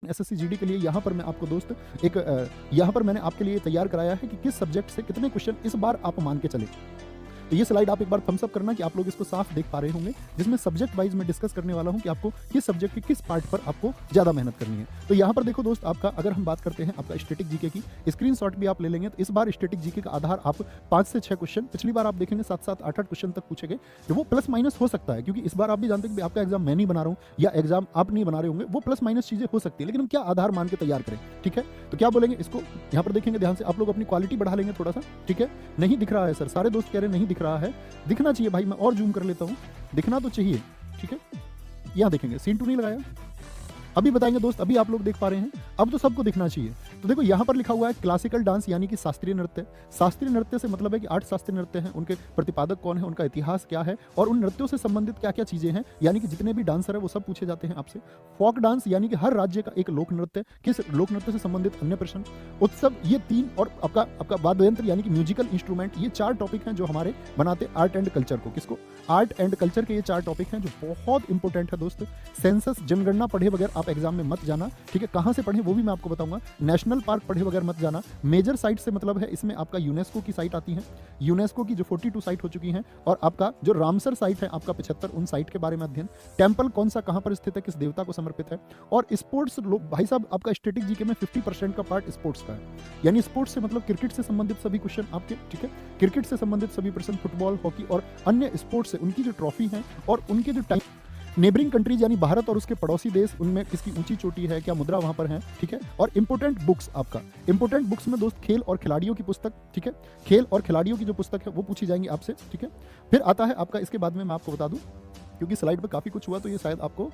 SSC GD के लिए यहाँ पर मैं आपको दोस्त एक यहाँ पर मैंने आपके लिए तैयार कराया है कि किस सब्जेक्ट से कितने क्वेश्चन इस बार आप मान के चले। तो ये स्लाइड आप एक बार थम्स अप करना कि आप लोग इसको साफ देख पा रहे होंगे, जिसमें सब्जेक्ट वाइज में डिस्कस करने वाला हूं कि आपको किस सब्जेक्ट के किस पार्ट पर आपको ज्यादा मेहनत करनी है। तो यहाँ पर देखो दोस्त, आपका अगर हम बात करते हैं आपका स्टैटिक जीके की, स्क्रीनशॉट भी आप ले लेंगे तो इस बार स्टैटिक जीके का आधार आप 5 से 6 क्वेश्चन, पिछली बार आप देखेंगे 7-7, 8-8 क्वेश्चन तक पूछे गए। वो प्लस माइनस हो सकता है, क्योंकि इस बार आप भी जानते हैं कि आपका एग्जाम मैं नहीं बना रहा हूँ या एग्जाम आप नहीं बना रहे होंगे, वो प्लस माइनस चीजें हो सकती है, लेकिन हम क्या आधार मान के तैयार करें। ठीक है, तो क्या बोलेंगे इसको यहाँ पर देखेंगे ध्यान से, आप लोग अपनी क्वालिटी बढ़ा लेंगे थोड़ा सा। ठीक है, नहीं दिख रहा है सर, सारे दोस्त कह रहे हैं नहीं दिख रहा है, दिखना चाहिए भाई, मैं और जूम कर लेता हूं, दिखना तो चाहिए। ठीक है, यहां देखेंगे, सीन टू नहीं लगाया, अभी बताएंगे दोस्त, अभी आप लोग देख पा रहे हैं, अब तो सबको दिखना चाहिए। तो देखो यहां पर लिखा हुआ है क्लासिकल डांस यानी कि शास्त्रीय नृत्य। शास्त्रीय नृत्य से मतलब है कि 8 शास्त्रीय नृत्य हैं, उनके प्रतिपादक कौन है, उनका इतिहास क्या है और उन नृत्यों से संबंधित क्या क्या चीजें हैं, यानी कि जितने भी डांसर है वो सब पूछे जाते हैं आपसे। फोक डांस यानी कि हर राज्य का एक लोक नृत्य, किस लोक नृत्य से संबंधित अन्य प्रश्न। उत्सव, ये 3, और आपका वाद्य यंत्र यानी कि म्यूजिकल इंस्ट्रूमेंट, ये 4 टॉपिक हैं जो हमारे बनाते आर्ट एंड कल्चर को। किसको? आर्ट एंड कल्चर के ये 4 टॉपिक हैं जो बहुत इंपॉर्टेंट है दोस्त। सेंसस, जनगणना पढ़े बगैर आप एग्जाम में मत जाना। ठीक है, कहां से पढ़े वो भी मैं आपको बताऊंगा। नेशनल पार्क पढ़े बगैर मत जाना। मेजर साइट से मतलब है इसमें आपका यूनेस्को की साइट आती है, यूनेस्को की जो 42 साइट हो चुकी हैं, और आपका जो रामसर साइट है आपका 75, उन साइट के बारे में अध्ययन। टेंपल कौन सा कहां पर स्थित है, किस देवता को समर्पित है। और स्पोर्ट्स, भाई साहब आपका स्टैटिक जीके में 50% का पार्ट स्पोर्ट्स का है, यानी स्पोर्ट्स से मतलब क्रिकेट से संबंधित सभी क्वेश्चन आपके। ठीक है, क्रिकेट से संबंधित सभी प्रश्न, फुटबॉल, हॉकी और अन्य स्पोर्ट्स से उनकी जो ट्रॉफी है और उनके जो टाइम, नेबरिंग कंट्रीज यानी भारत और उसके पड़ोसी देश, उनमें किसकी ऊंची चोटी है, क्या मुद्रा वहां पर है। ठीक है, और इंपोर्टेंट बुक्स, आपका इंपोर्टेंट बुक्स में दोस्त खेल और खिलाड़ियों की पुस्तक। ठीक है, खेल और खिलाड़ियों की जो पुस्तक है वो पूछी जाएंगी आपसे। ठीक है, फिर आता है आपका, इसके बाद में मैं आपको बता दूं, क्योंकि स्लाइड पे काफी कुछ हुआ तो ये शायद आपको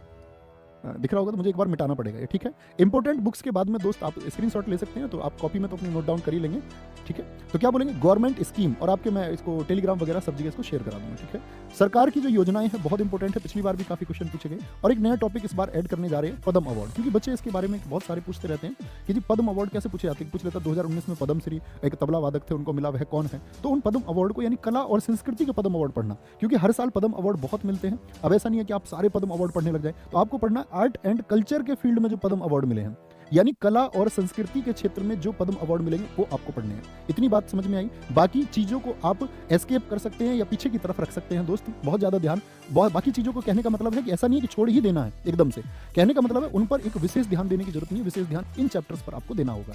दिख रहा होगा तो मुझे एक बार मिटाना पड़ेगा ये। ठीक है, इंपोर्टेंट बुक्स के बाद में दोस्त आप स्क्रीनशॉट ले सकते हैं, तो आप कॉपी में तो अपनी नोट डाउन कर ही लेंगे। ठीक है, तो क्या बोलेंगे, गवर्नमेंट स्कीम, और आपके मैं इसको टेलीग्राम वगैरह सब जगह इसको शेयर करा दूंगा। ठीक है, सरकार की जो योजनाएं हैं बहुत इंपॉर्टेंट है, पिछली बार भी काफी क्वेश्चन पूछे गए। और एक नया टॉपिक इस बार ऐड करने जा रहे हैं, पद्म अवार्ड, क्योंकि बच्चे इसके बारे में बहुत सारे पूछते रहते हैं कि जी पद्म अवार्ड कैसे पूछे जाते हैं। पूछ लेता 2019 में पद्मश्री एक तबला वादक थे, उनको मिला, वह कौन है। तो उन पद्म अवार्ड को, यानी कला और संस्कृति के पद्म अवार्ड पढ़ना, क्योंकि हर साल पद्म अवार्ड बहुत मिलते हैं। अब ऐसा नहीं है कि आप सारे पद्म अवार्ड पढ़ने लग जाए, तो आपको पढ़ना आर्ट एंड कल्चर के फील्ड में जो पद्म अवार्ड मिले हैं, यानी कला और संस्कृति के क्षेत्र में जो पद्म अवार्ड मिलेंगे वो आपको पढ़ने हैं। इतनी बात समझ में आई। बाकी चीजों को आप एस्केप कर सकते हैं या पीछे की तरफ रख सकते हैं दोस्त, बहुत ज्यादा ध्यान। बाकी चीजों को कहने का मतलब है कि ऐसा नहीं है कि छोड़ ही देना है एकदम से, कहने का मतलब है उन पर एक विशेष ध्यान देने की जरूरत नहीं है, विशेष ध्यान इन चैप्टर्स पर आपको देना होगा।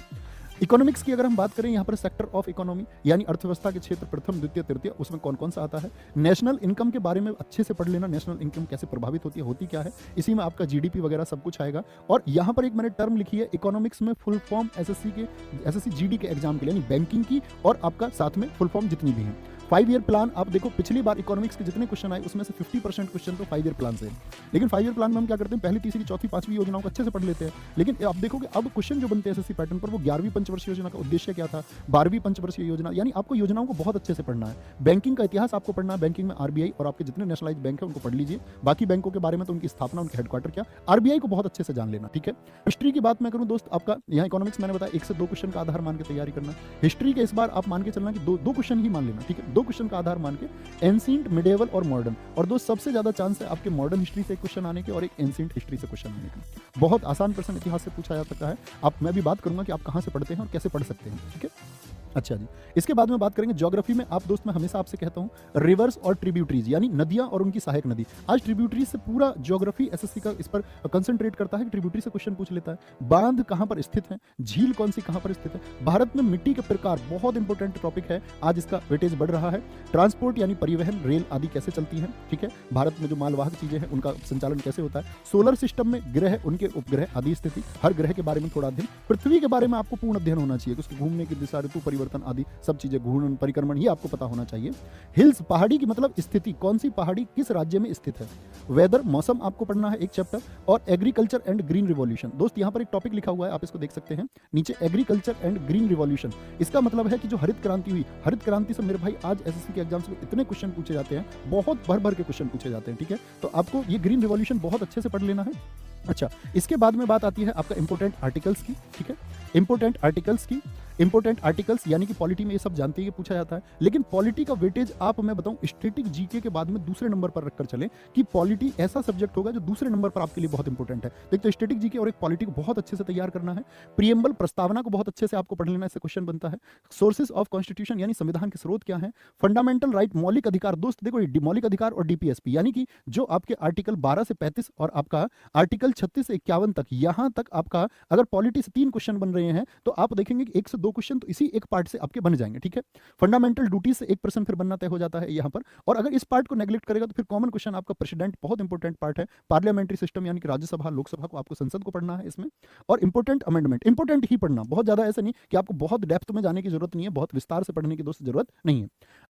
इकोनॉमिक्स की अगर हम बात करें, यहाँ पर सेक्टर ऑफ इकोनॉमी यानी अर्थव्यवस्था के क्षेत्र, प्रथम, द्वितीय, तृतीय, उसमें कौन कौन सा आता है। नेशनल इनकम के बारे में अच्छे से पढ़ लेना, नेशनल इनकम कैसे प्रभावित होती है, होती क्या है, इसी में आपका जीडीपी वगैरह सब कुछ आएगा। और यहाँ पर एक मैंने टर्म लिखी है इकोनॉमिक्स में, फुल फॉर्म एसएससी जीडी के एग्जाम के लिए, यानी बैंकिंग की और आपका साथ में फुल फॉर्म जितनी भी है। 5 ईयर प्लान, आप देखो पिछली बार इकोनॉमिक्स के जितने क्वेश्चन आए उसमें से 50% क्वेश्चन तो 5 ईयर प्लान से। लेकिन 5 ईयर प्लान में हम क्या करते हैं, पहली, तीसरी, चौथी, 5वीं योजनाओं को अच्छे से पढ़ लेते हैं। लेकिन आप देखोगे अब क्वेश्चन जो बनते हैं एसएससी पैटर्न पर, वो 11वीं पंचवर्षीय योजना का उद्देश्य क्या था, 12वीं पंचवर्षीय योजना, यानी आपको योजनाओं को बहुत अच्छे से पढ़ना है। बैंकिंग का इतिहास आपको पढ़ना है, बैंकिंग में आरबीआई और आपके जितने नेशनलाइज बैंक है उनको पढ़ लीजिए। बाकी बैंकों के बारे में तो उनकी स्थापना, उनके हेडक्वार्टर क्या, आरबीआई को बहुत अच्छे से जान लेना। ठीक है, हिस्ट्री की बात मैं करूं दोस्त, आपका यहाँ इकोनॉमिक्स मैंने बताया 1 से 2 क्वेश्चन का आधार मान के तैयारी करना। हिस्ट्री के इस बार आप मान के चलना कि 2 क्वेश्चन ही मान लेना। ठीक है, 2 क्वेश्चन का आधार मान के, एंशिएंट, मिडिएवल और मॉडर्न। और दोस्त सबसे ज्यादा चांस है आपके मॉडर्न हिस्ट्री से क्वेश्चन आने के और एक एंशिएंट हिस्ट्री से क्वेश्चन आने का। बहुत आसान प्रश्न इतिहास से पूछा जा सकता है। मैं भी बात करूंगा कि आप कहां से पढ़ते हैं और कैसे पढ़ सकते हैं। ठीक है, अच्छा जी, इसके बाद में बात करेंगे ज्योग्राफी में। आप दोस्त मैं हमेशा आपसे कहता हूं रिवर्स और ट्रिब्यूटरीज, यानी नदियां और उनकी सहायक नदी। आज ट्रिब्यूटरीज से पूरा ज्योग्राफी एसएससी का इस पर कंसंट्रेट करता है कि ट्रिब्यूटरी से क्वेश्चन पूछ लेता है। बांध कहां पर स्थित है, झील कौन सी कहां पर स्थित है। भारत में मिट्टी के प्रकार बहुत इंपॉर्टेंट टॉपिक है, आज इसका वेटेज बढ़ रहा है। ट्रांसपोर्ट यानी परिवहन, रेल आदि कैसे चलती है। ठीक है, भारत में जो मालवाहक चीजें हैं उनका संचालन कैसे होता है। सोलर सिस्टम में ग्रह, उनके उपग्रह आदि स्थिति, हर ग्रह के बारे में थोड़ा अध्ययन। पृथ्वी के बारे में आपको पूर्ण अध्ययन होना चाहिए, उसके घूमने की दिशा, ऋतु परिवर्तन आदि सब चीजें, घूर्णन, परिक्रमण, ये आपको पता होना चाहिए। हिल्स, पहाड़ी की मतलब स्थिति, कौन सी पहाड़ी किस राज्य में स्थित है। वेदर, मौसम आपको पढ़ना है एक चैप्टर। और एग्रीकल्चर एंड ग्रीन रिवॉल्यूशन, दोस्त यहाँ पर एक टॉपिक लिखा हुआ है, आप इसको देख सकते हैं नीचे, एग्रीकल्चर एंड ग्रीन रिवॉल्यूशन। इसका मतलब है कि जो हरित क्रांति हुई, हरित क्रांति से मेरे भाई आज एसएससी के एग्जाम्स में इतने क्वेश्चन पूछे जाते हैं, बहुत भर भर के क्वेश्चन पूछे जाते हैं। ठीक है, तो आपको ये ग्रीन रिवॉल्यूशन बहुत अच्छे से पढ़ लेना है। अच्छा, इसके बाद में बात आती है आपका इंपोर्टेंट आर्टिकल्स की। ठीक है, इंपोर्टेंट आर्टिकल्स की, इंपॉर्टेंट आर्टिकल्स यानी कि पॉलिटी में ये सब जानते हैं, ये पूछा जाता है। लेकिन पॉलिटी का वेटेज आप मैं बताऊं स्टैटिक जीके के बाद में दूसरे नंबर पर रखकर चलें कि पॉलिटी ऐसा सब्जेक्ट होगा जो दूसरे नंबर पर आपके लिए बहुत इंपॉर्टेंट है। एक तो स्टैटिक जीके और एक पॉलिटी को बहुत अच्छे से तैयार करना है। प्रियम्बल प्रस्तावना को बहुत अच्छे से आपको पढ़ लेना, इससे क्वेश्चन बनता है। सोर्सेज ऑफ कॉन्स्टिट्यूशन यानी संविधान के स्रोत क्या है। फंडामेंटल राइट मौलिक अधिकार, दोस्त देखो मौलिक अधिकार और डीपीएसपी यानी कि जो आपके आर्टिकल 12 से 35 और आपका आर्टिकल 36 से 51 तक, यहां तक आपका अगर पॉलिटी से 3 क्वेश्चन बन रहे हैं तो आप देखेंगे कि 1 से 2 क्वेश्चन तो इसी एक पार्ट से आपके बन जाएंगे, ठीक है। फंडामेंटल ड्यूटी से 1 प्रश्न फिर बनना तय हो जाता है यहां पर। और अगर इस पार्ट को नेग्लेक्ट करेगा तो फिर कॉमन क्वेश्चन आपका प्रेसिडेंट, बहुत इंपॉर्टेंट पार्ट है। पार्लियामेंट्री सिस्टम यानी कि राज्यसभा लोकसभा को आपको संसद को पढ़ना है इसमें। और इंपॉर्टेंट अमेंडमेंट, इंपॉर्टेंट ही पढ़ना, बहुत ज्यादा ऐसा नहीं कि आपको बहुत डेप्थ में जाने की जरूरत नहीं है, बहुत विस्तार से पढ़ने की दोस्त जरूरत नहीं है।